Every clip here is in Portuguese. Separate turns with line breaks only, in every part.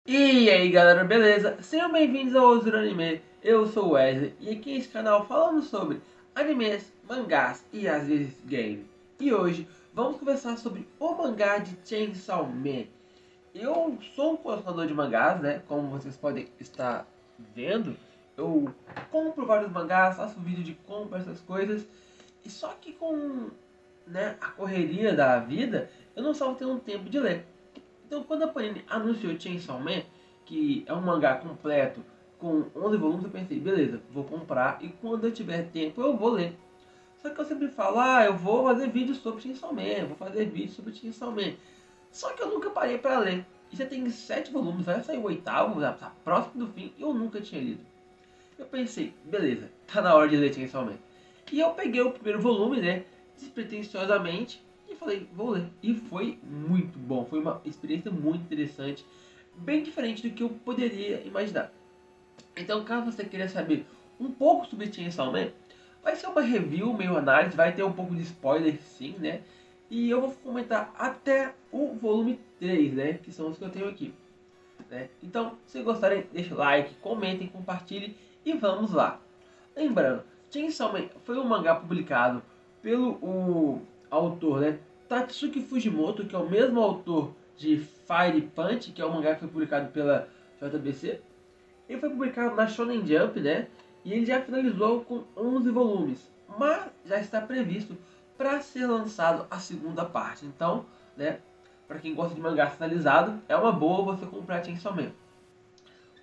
E aí galera, beleza? Sejam bem-vindos ao Osuro Anime, eu sou o Wesley e aqui nesse canal falamos sobre animes, mangás e às vezes game. E hoje vamos conversar sobre o mangá de Chainsaw Man. Eu sou um colecionador de mangás, né? Como vocês podem estar vendo, eu compro vários mangás, faço vídeo de compra, essas coisas. E só que com, né, a correria da vida, eu não estava tendo tempo de ler. Então, quando a Panini anunciou Chainsaw Man, que é um mangá completo com 11 volumes, eu pensei, beleza, vou comprar e quando eu tiver tempo eu vou ler. Só que eu sempre falo, eu vou fazer vídeo sobre Chainsaw Man, vou fazer vídeo sobre Chainsaw Man. Só que eu nunca parei para ler. E já tem 7 volumes, vai sair o oitavo, já tá próximo do fim, e eu nunca tinha lido. Eu pensei, beleza, tá na hora de ler Chainsaw Man. E eu peguei o primeiro volume, né, despretensiosamente, e falei, vou ler. E foi muito bom, foi uma experiência muito interessante, bem diferente do que eu poderia imaginar. Então, caso você queira saber um pouco sobre Chainsaw Man, vai ser uma review, meio análise, vai ter um pouco de spoiler sim, né? E eu vou comentar até o volume 3, né, que são os que eu tenho aqui. Né? Então, se gostarem, deixe o like, comentem, compartilhem e vamos lá. Lembrando, Chainsaw Man foi um mangá publicado pelo autor, né, Tatsuki Fujimoto, que é o mesmo autor de Fire Punch, que é um mangá que foi publicado pela JBC. Ele foi publicado na Shonen Jump, né, e ele já finalizou com 11 volumes, mas já está previsto para ser lançado a segunda parte. Então, né, para quem gosta de mangá finalizado, é uma boa você comprar Chainsaw Man.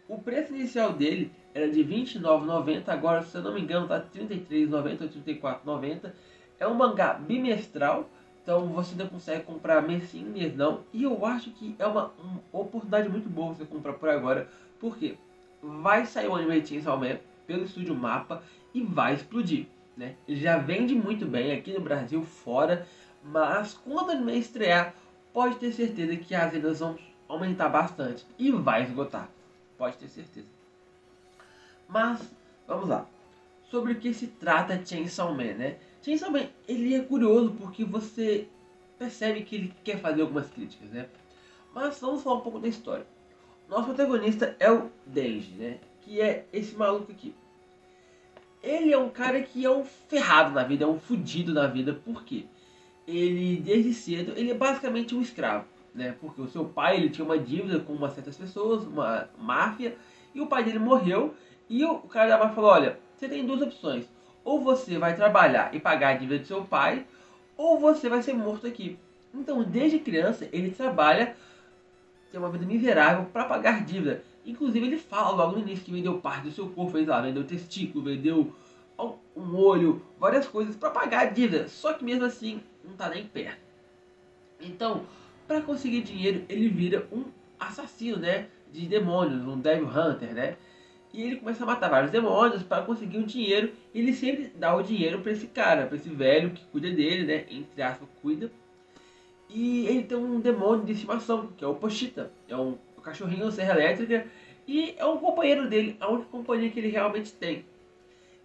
O preço inicial dele era de R$ 29,90, agora se eu não me engano está R$ 33,90 ou R$ 34,90. É um mangá bimestral, então você ainda consegue comprar mês sim, mês não. E eu acho que é uma oportunidade muito boa você comprar por agora, porque vai sair o anime de Chainsaw Man pelo estúdio Mapa e vai explodir. Né? Ele já vende muito bem aqui no Brasil, fora, mas quando o anime estrear, pode ter certeza que as vendas vão aumentar bastante e vai esgotar. Pode ter certeza. Mas, vamos lá. Sobre o que se trata Chainsaw Man, né? Chainsaw Man, ele é curioso porque você percebe que ele quer fazer algumas críticas, né? Mas vamos falar um pouco da história. Nosso protagonista é o Denji, né? Que é esse maluco aqui. Ele é um cara que é um ferrado na vida, é um fudido na vida. Por quê? Ele, desde cedo, ele é basicamente um escravo, né? Porque o seu pai, ele tinha uma dívida com umas certas pessoas, uma máfia, e o pai dele morreu, e o cara da máfia falou, olha, você tem duas opções, ou você vai trabalhar e pagar a dívida do seu pai, ou você vai ser morto aqui. Então, desde criança, ele trabalha, tem uma vida miserável para pagar dívida. Inclusive, ele fala logo no início que vendeu parte do seu corpo, fez lá, vendeu testículo, vendeu um olho, várias coisas para pagar a dívida. Só que mesmo assim, não tá nem perto. Então, para conseguir dinheiro, ele vira um assassino, né? De demônios, um Devil Hunter, né? E ele começa a matar vários demônios para conseguir o dinheiro. E ele sempre dá o dinheiro para esse cara, para esse velho que cuida dele, né? Entre aspas, cuida. E ele tem um demônio de estimação, que é o Pochita. É um cachorrinho serra elétrica. E é um companheiro dele, a única companhia que ele realmente tem.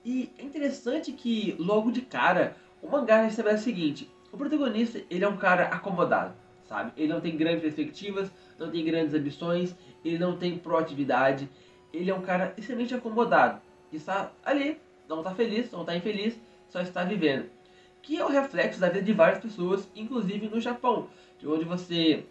E é interessante que, logo de cara, o mangá estabelece o seguinte. O protagonista, ele é um cara acomodado, sabe? Ele não tem grandes perspectivas, não tem grandes ambições, ele não tem proatividade. Ele é um cara extremamente acomodado, que está ali, não está feliz, não está infeliz, só está vivendo. Que é o reflexo da vida de várias pessoas, inclusive no Japão, de onde você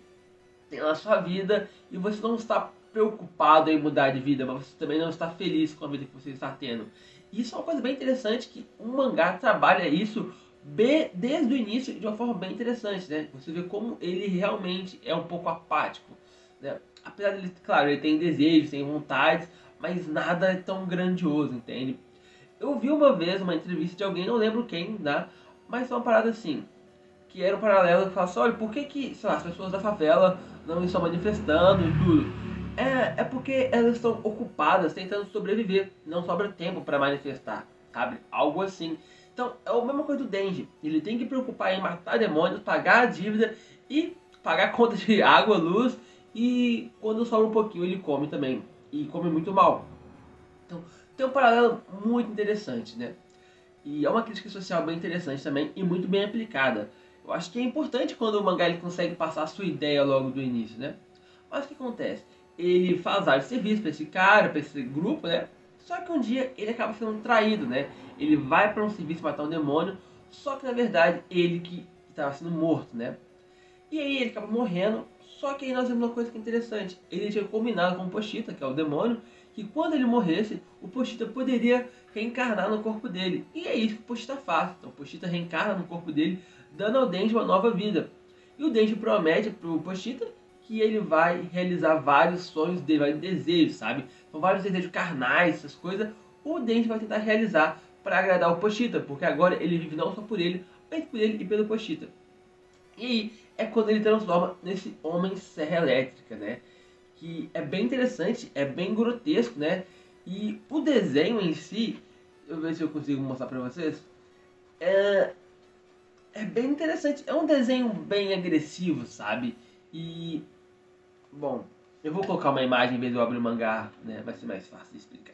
tem a sua vida e você não está preocupado em mudar de vida, mas você também não está feliz com a vida que você está tendo. E isso é uma coisa bem interessante, que um mangá trabalha isso desde o início de uma forma bem interessante, né? Você vê como ele realmente é um pouco apático, né? Apesar dele, claro, ele tem desejos, tem vontades, mas nada é tão grandioso, entende? Eu vi uma vez uma entrevista de alguém, não lembro quem, né? Mas foi uma parada assim, que era um paralelo que fala assim, olha, por que, sei lá, as pessoas da favela não estão manifestando e tudo? É porque elas estão ocupadas tentando sobreviver, não sobra tempo para manifestar, sabe? Algo assim. Então, é a mesma coisa do Denji. Ele tem que preocupar em matar demônios, pagar a dívida e pagar a conta de água, luz, e quando sobra um pouquinho ele come também. E come muito mal. Então, tem um paralelo muito interessante, né? E é uma crítica social bem interessante também e muito bem aplicada. Eu acho que é importante quando o mangá ele consegue passar a sua ideia logo do início, né? Mas o que acontece? ele faz vários serviços para esse cara, para esse grupo, né? Só que um dia ele acaba sendo traído, né? Ele vai para um serviço matar um demônio, só que na verdade ele que estava sendo morto, né? E aí ele acaba morrendo, só que aí nós vemos uma coisa que é interessante. Ele tinha combinado com o Pochita, que é o demônio, que quando ele morresse, o Pochita poderia reencarnar no corpo dele. E é isso que o Pochita faz. Então o Pochita reencarna no corpo dele, dando ao Denji uma nova vida. E o Denji promete pro Pochita que ele vai realizar vários sonhos dele, vários desejos, sabe? São vários desejos carnais, essas coisas. O Denji vai tentar realizar para agradar o Pochita, porque agora ele vive não só por ele, mas por ele e pelo Pochita. E aí é quando ele transforma nesse Homem Serra Elétrica, né? Que é bem interessante, é bem grotesco, né? E o desenho em si, eu ver se eu consigo mostrar pra vocês, é bem interessante. É um desenho bem agressivo, sabe? E, bom, eu vou colocar uma imagem em vez de eu abrir o mangá, né? Vai ser mais fácil de explicar.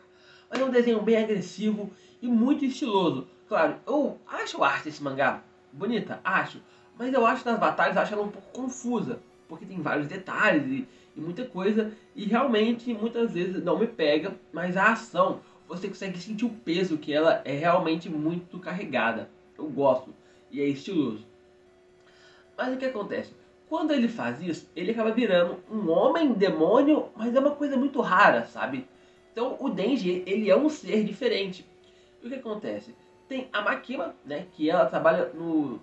Mas é um desenho bem agressivo e muito estiloso. Claro, eu acho a arte desse mangá bonita, acho. Mas eu acho nas batalhas, acho ela um pouco confusa. Porque tem vários detalhes e muita coisa. E realmente, muitas vezes, não me pega. Mas a ação, você consegue sentir o peso que ela é realmente muito carregada. Eu gosto. E é estiloso. Mas o que acontece? Quando ele faz isso, ele acaba virando um homem demônio, mas é uma coisa muito rara, sabe? Então o Denji, ele é um ser diferente. E o que acontece? Tem a Makima, né, que ela trabalha no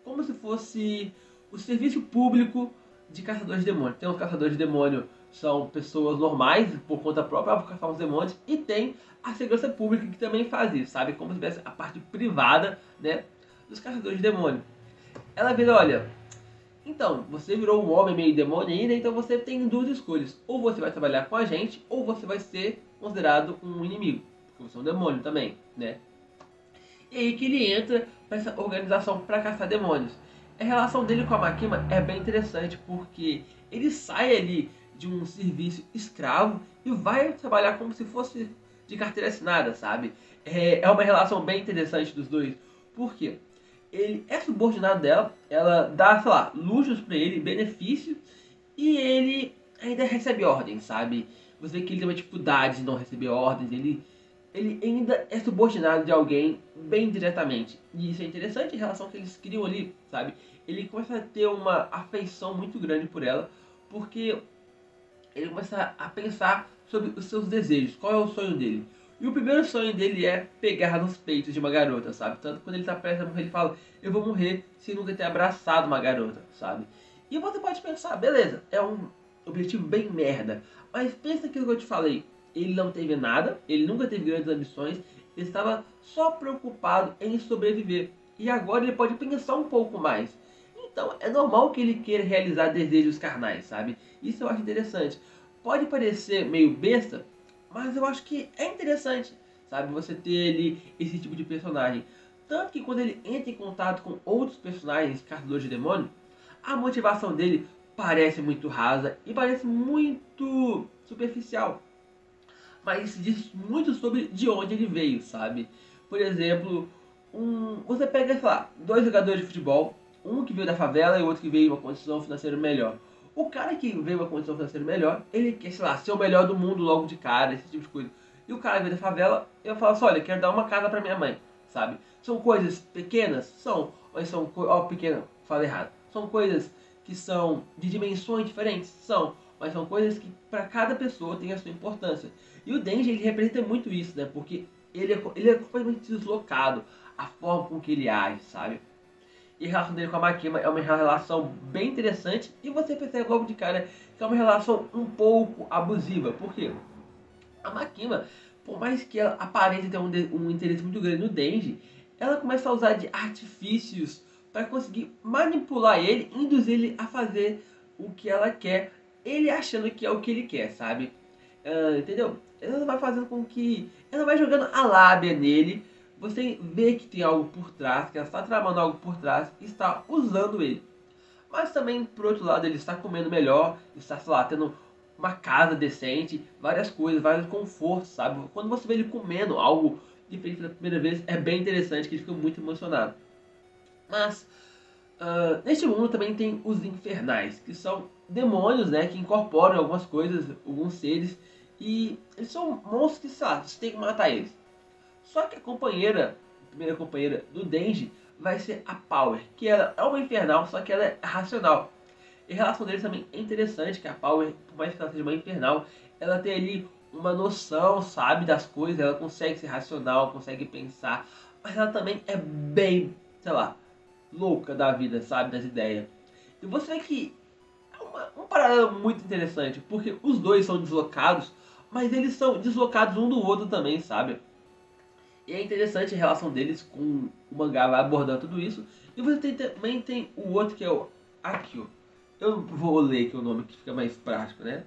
como se fosse o serviço público de caçadores de demônios. Tem os caçadores de demônio, são pessoas normais, por conta própria, para caçar os demônios, e tem a segurança pública que também faz isso, sabe? Como se tivesse a parte privada, né, dos caçadores de demônio. Ela vira, olha, então, você virou um homem meio demônio ainda, então você tem duas escolhas. Ou você vai trabalhar com a gente, ou você vai ser considerado um inimigo. Porque você é um demônio também, né? E aí que ele entra para essa organização para caçar demônios. A relação dele com a Makima é bem interessante, porque ele sai ali de um serviço escravo e vai trabalhar como se fosse de carteira assinada, sabe? É uma relação bem interessante dos dois. Por quê? Ele é subordinado dela, ela dá, sei lá, luxos pra ele, benefícios, e ele ainda recebe ordens, sabe? Você vê que ele tem uma dificuldade de não receber ordens, ele ainda é subordinado de alguém bem diretamente. E isso é interessante, a relação que eles criam ali, sabe? Ele começa a ter uma afeição muito grande por ela, porque ele começa a pensar sobre os seus desejos, qual é o sonho dele. E o primeiro sonho dele é pegar nos peitos de uma garota, sabe? Tanto que quando ele tá prestes a morrer, ele fala, eu vou morrer sem nunca ter abraçado uma garota, sabe? E você pode pensar, beleza, é um objetivo bem merda. Mas pensa naquilo que eu te falei. Ele não teve nada, ele nunca teve grandes ambições, ele estava só preocupado em sobreviver. E agora ele pode pensar um pouco mais. Então é normal que ele queira realizar desejos carnais, sabe? Isso eu acho interessante. Pode parecer meio besta, mas eu acho que é interessante, sabe? Você ter ali esse tipo de personagem. Tanto que quando ele entra em contato com outros personagens caçadores de demônio, a motivação dele parece muito rasa e parece muito superficial. Mas isso diz muito sobre de onde ele veio, sabe? Por exemplo, você pega, sei lá, dois jogadores de futebol, um que veio da favela e outro que veio de uma condição financeira melhor. O cara que veio de uma condição financeira melhor, ele quer, sei lá, ser o melhor do mundo logo de cara, esse tipo de coisa. E o cara que veio da favela, eu falo assim, olha, quero dar uma casa pra minha mãe, sabe? São coisas pequenas? São. Mas são, ó, pequena, falei errado. São coisas que são de dimensões diferentes? São. Mas são coisas que para cada pessoa tem a sua importância. E o Denji, ele representa muito isso, né? Porque ele é completamente deslocado, a forma com que ele age, sabe? E a relação dele com a Makima é uma relação bem interessante. E você percebe logo de cara que é uma relação um pouco abusiva. Por quê? A Makima, por mais que ela aparente ter um interesse muito grande no Denji, ela começa a usar de artifícios para conseguir manipular ele, induzir ele a fazer o que ela quer, ele achando que é o que ele quer, sabe? Entendeu? Ela vai fazendo com que... Ela vai jogando a lábia nele, você vê que tem algo por trás, que ela está tramando algo por trás e está usando ele. Mas também, por outro lado, ele está comendo melhor, está, sei lá, tendo uma casa decente, várias coisas, vários confortos, sabe? Quando você vê ele comendo algo diferente pela primeira vez, é bem interessante, que ele fica muito emocionado. Mas, neste mundo também tem os infernais, que são demônios, né, que incorporam algumas coisas, alguns seres, e eles são monstros que, sei lá, você tem que matar eles. Só que a primeira companheira do Denji, vai ser a Power, que ela é uma infernal, só que ela é racional. E a relação deles também é interessante, que a Power, por mais que ela seja uma infernal, ela tem ali uma noção, sabe, das coisas, ela consegue ser racional, consegue pensar, mas ela também é bem, sei lá, louca da vida, sabe, das ideias. E você vê que é uma parada muito interessante, porque os dois são deslocados, mas eles são deslocados um do outro também, sabe? E é interessante a relação deles com o mangá vai abordando tudo isso. E você também tem o outro que é o Akio. Eu vou ler aqui o nome que fica mais prático, né?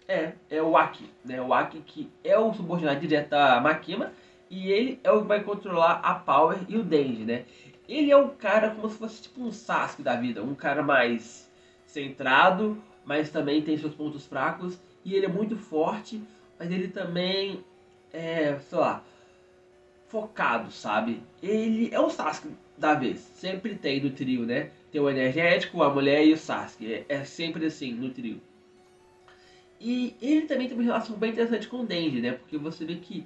É o Aki, né? O Aki que é o subordinado direto da Makima. E ele é o que vai controlar a Power e o Denji, né? Ele é um cara como se fosse tipo um Sasuke da vida. Um cara mais centrado, mas também tem seus pontos fracos. E ele é muito forte, mas ele também sei lá, focado, sabe? Ele é o Sasuke da vez. Sempre tem no trio, né? Tem o energético, a mulher e o Sasuke. É sempre assim no trio. E ele também tem uma relação bem interessante com o Denji, né? Porque você vê que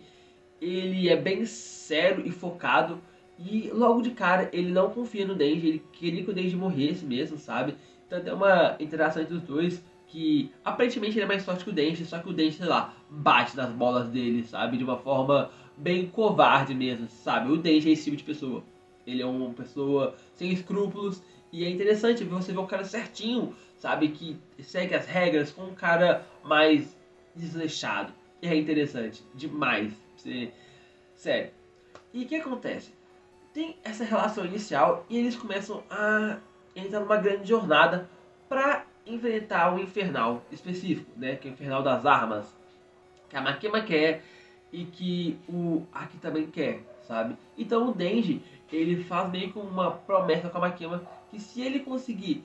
ele é bem sério e focado. E logo de cara ele não confia no Denji. Ele queria que o Denji morresse mesmo, sabe? Então tem uma interação entre os dois que aparentemente ele é mais forte que o Denji. Só que o Denji, sei lá, bate nas bolas dele, sabe? De uma forma bem covarde mesmo, sabe? O Denji é esse tipo de pessoa. Ele é uma pessoa sem escrúpulos. E é interessante você ver um cara certinho, sabe? Que segue as regras com um cara mais desleixado. E é interessante demais. Sério. E o que acontece? Tem essa relação inicial e eles começam a entrar numa grande jornada para enfrentar o Infernal específico, né? Que é o Infernal das Armas. Que a Makima quer e que o Aki também quer, sabe? Então o Denji, ele faz meio que uma promessa com a Makima que se ele conseguir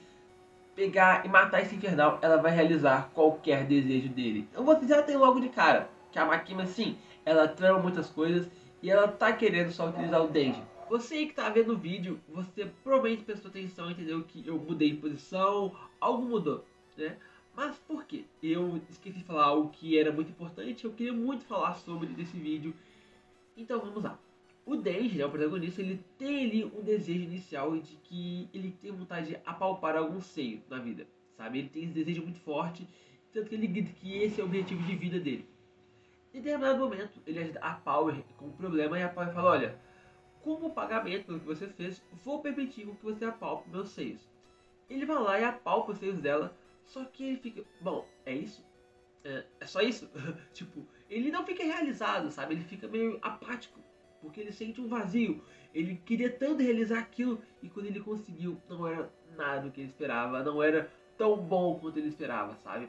pegar e matar esse infernal, ela vai realizar qualquer desejo dele. Então você já tem logo de cara que a Makima, sim, ela trama muitas coisas e ela tá querendo só utilizar o Denji. Você aí que tá vendo o vídeo, você provavelmente prestou atenção e entendeu que eu mudei de posição, algo mudou, né? Mas por quê? Eu esqueci de falar algo que era muito importante, eu queria muito falar sobre nesse vídeo. Então vamos lá. O Denji, né, o protagonista, ele tem ali um desejo inicial de que ele tem vontade de apalpar algum seio na vida, sabe? Ele tem esse desejo muito forte, tanto que ele grita que esse é o objetivo de vida dele. Em determinado momento, ele ajuda a Power com um problema e a Power fala, olha, como pagamento pelo que você fez, vou permitir que você apalpe meus seios. Ele vai lá e apalpa os seios dela, só que ele fica, bom, é isso? É só isso? Tipo, ele não fica realizado, sabe? Ele fica meio apático, porque ele sente um vazio. Ele queria tanto realizar aquilo e quando ele conseguiu, não era nada do que ele esperava, não era tão bom quanto ele esperava, sabe?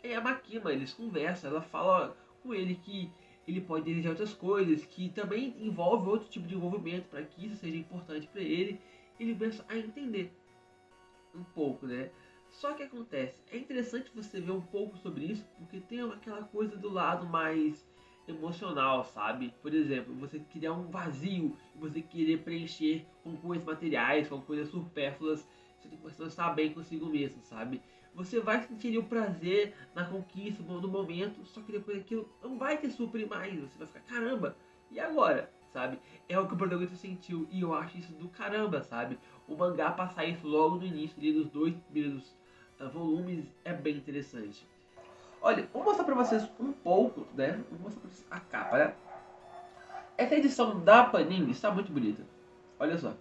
Aí a Makima, eles conversam, ela fala com ele que ele pode desejar outras coisas, que também envolve outro tipo de envolvimento para que isso seja importante para ele. Ele começa a entender um pouco, né? Só que acontece, é interessante você ver um pouco sobre isso, porque tem aquela coisa do lado mais emocional, sabe? Por exemplo, você criar um vazio, você querer preencher com coisas materiais, com coisas supérfluas, você tem que estar bem consigo mesmo, sabe? Você vai sentir o prazer na conquista, no momento, só que depois aquilo não vai te suprir mais, você vai ficar, caramba, e agora? Sabe? É o que o protagonista sentiu, e eu acho isso do caramba, sabe? O mangá passar isso logo no início ali, dos dois primeiros volumes é bem interessante. Olha, vou mostrar pra vocês um pouco, né? Vou mostrar pra vocês a capa, né? Essa edição da Panini está muito bonita. Olha só.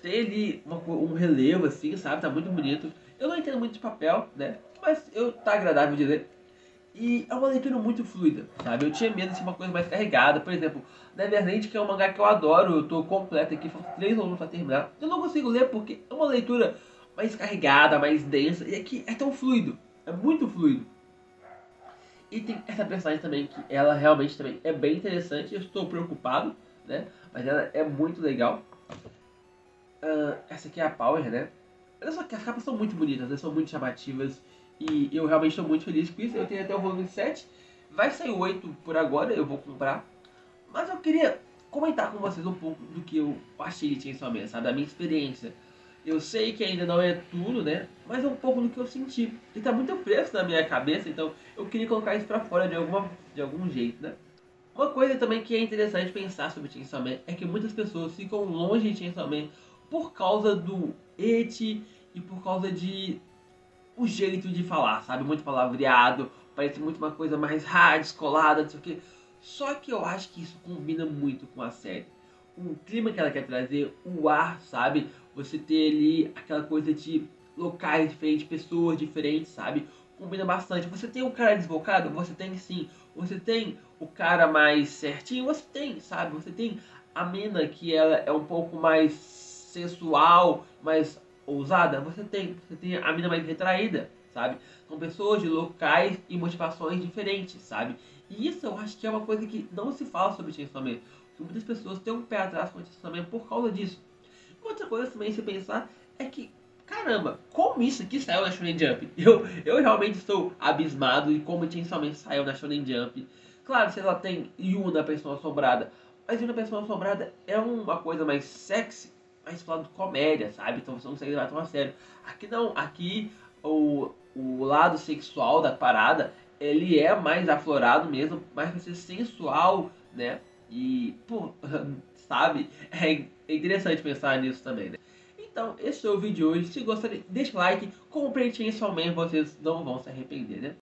Tem ali um relevo assim, sabe? Tá muito bonito. Eu não entendo muito de papel, né? Mas tá agradável de ler. E é uma leitura muito fluida, sabe? Eu tinha medo de ser uma coisa mais carregada. Por exemplo, Neverland, que é um mangá que eu adoro, eu tô completo aqui, faltam 3 volumes pra terminar. Eu não consigo ler porque é uma leitura mais carregada, mais densa. E aqui é tão fluido, é muito fluido. E tem essa personagem também, que ela realmente também é bem interessante. Eu estou preocupado, né? Mas ela é muito legal. Essa aqui é a Power, né? Olha só que as capas são muito bonitas, né? São muito chamativas. E eu realmente estou muito feliz com isso. Eu tenho até o volume 7. Vai sair o 8 por agora, eu vou comprar. Mas eu queria comentar com vocês um pouco do que eu achei de Chainsaw Man, sabe? Da minha experiência. Eu sei que ainda não é tudo, né? Mas é um pouco do que eu senti. E tá muito fresco na minha cabeça, então eu queria colocar isso pra fora de algum jeito, né? Uma coisa também que é interessante pensar sobre Chainsaw Man é que muitas pessoas ficam longe de Chainsaw Man por causa do eti e por causa de o jeito de falar, sabe? Muito palavreado, parece muito uma coisa mais descolada, não sei o quê. Só que eu acho que isso combina muito com a série. O clima que ela quer trazer, o ar, sabe? Você ter ali aquela coisa de locais diferentes, pessoas diferentes, sabe? Combina bastante. Você tem o cara desbocado? Você tem sim. Você tem o cara mais certinho? Você tem, sabe? Você tem a mina que ela é um pouco mais sensual, mais ousada? Você tem a mina mais retraída, sabe? São pessoas de locais e motivações diferentes, sabe? E isso eu acho que é uma coisa que não se fala sobre Chainsaw Man. Muitas pessoas têm um pé atrás com Chainsaw Man por causa disso. Outra coisa também, se pensar, é que, caramba, como isso aqui saiu na Shonen Jump? Eu realmente estou abismado em como Chainsaw Man saiu na Shonen Jump. Claro, se ela tem Yuna, a Pessoa Assombrada, mas Yuna, a Pessoa Assombrada é uma coisa mais sexy, mais falando comédia, sabe? Então você não consegue levar tão a sério. Aqui não, aqui o lado sexual da parada, ele é mais aflorado mesmo, mais pra ser sensual, né? E, pô, sabe? É interessante pensar nisso também, né? Então, esse foi o vídeo de hoje. Se gostarem, deixa o like, comprem Chainsaw Man, vocês não vão se arrepender, né?